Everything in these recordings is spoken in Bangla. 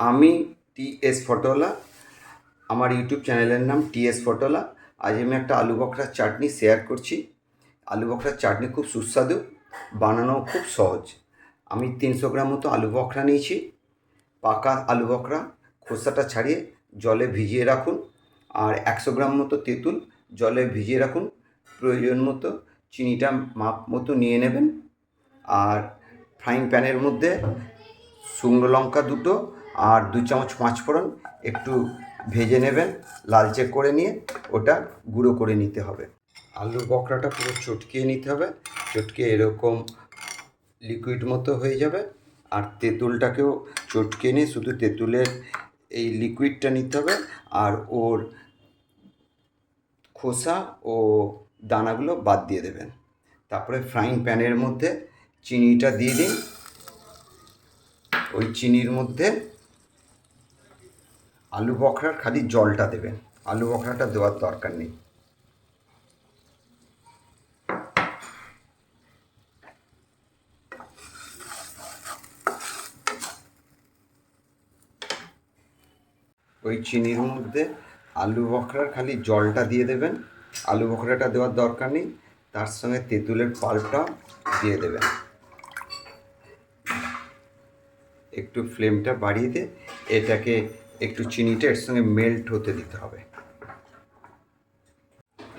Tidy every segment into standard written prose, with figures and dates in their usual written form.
আমি টিএস ফটোলা, আমার ইউটিউব চ্যানেলের নাম টিএস ফটোলা। আজ আমি একটা আলু বখরার চাটনি শেয়ার করছি। আলু বখরার চাটনি খুব সুস্বাদু, বানানো খুব সহজ। আমি 300 গ্রাম মতো আলু বখরা নিয়েছি। পাকা আলু বখরা খোসাটা ছাড়িয়ে জলে ভিজিয়ে রাখুন। আর 100 গ্রাম মতো তেঁতুল জলে ভিজিয়ে রাখুন। প্রয়োজন মতো চিনিটা মাপ মতো নিয়ে নেবেন। আর ফ্রাইং প্যানের মধ্যে শুকনো লঙ্কা দুটো আর 2 চামচ পাঁচফোড়ন একটু ভেজে নেবেন, লালচে করে নিয়ে ওটা গুঁড়ো করে নিতে হবে। আলু বখরাটা পুরো চটকিয়ে নিতে হবে, চটকিয়ে এরকম লিকুইড মতো হয়ে যাবে। আর তেঁতুলটাকেও চটকিয়ে নিয়ে শুধু তেঁতুলের এই লিকুইডটা নিতে হবে, আর ওর খোসা ও দানাগুলো বাদ দিয়ে দেবেন। তারপরে ফ্রাইং প্যানের মধ্যে চিনিটা দিয়ে দিন। ওই চিনির মধ্যে আলু বখরার খালি জলটা দেবেন, আলু বখরাটা দেওয়ার দরকার নেই। ওই চিনির মধ্যে আলু বখরার খালি জলটা দিয়ে দেবেন, আলু বখরাটা দেওয়ার দরকার নেই। তার সঙ্গে তেঁতুলের পাল্পটা দিয়ে দেবেন। একটু ফ্লেমটা বাড়িয়ে দিয়ে এটাকে একটু চিনিটা এর সঙ্গে মেল্ট হতে দিতে হবে।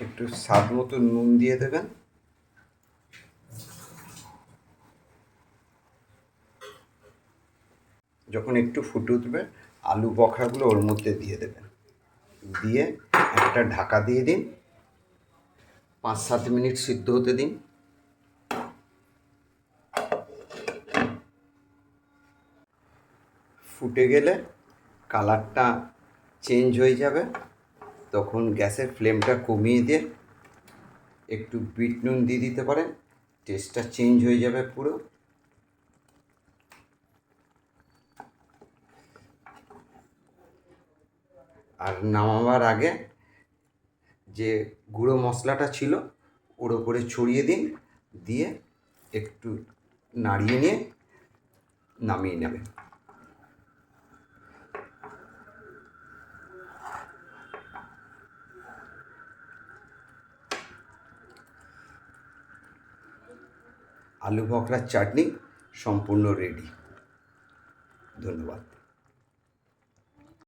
একটু স্বাদ মতো নুন দিয়ে দেবেন। যখন একটু ফুটে উঠবে আলু বখরাগুলো ওর মধ্যে দিয়ে দেবেন, দিয়ে একটা ঢাকা দিয়ে দিন। 5-7 মিনিট সিদ্ধ হতে দিন। ফুটে গেলে কালারটা চেঞ্জ হয়ে যাবে, তখন গ্যাসের ফ্লেমটা কমিয়ে দিয়ে একটু বিট নুন দিয়ে দিতে পারেন, টেস্টটা চেঞ্জ হয়ে যাবে পুরো। আর নামাবার আগে যে গুঁড়ো মশলাটা ছিল ওর ওপরে ছড়িয়ে দিন, দিয়ে একটু নাড়িয়ে নিয়ে নামিয়ে নেবেন। আলু বখরার চাটনি সম্পূর্ণ রেডি। ধন্যবাদ।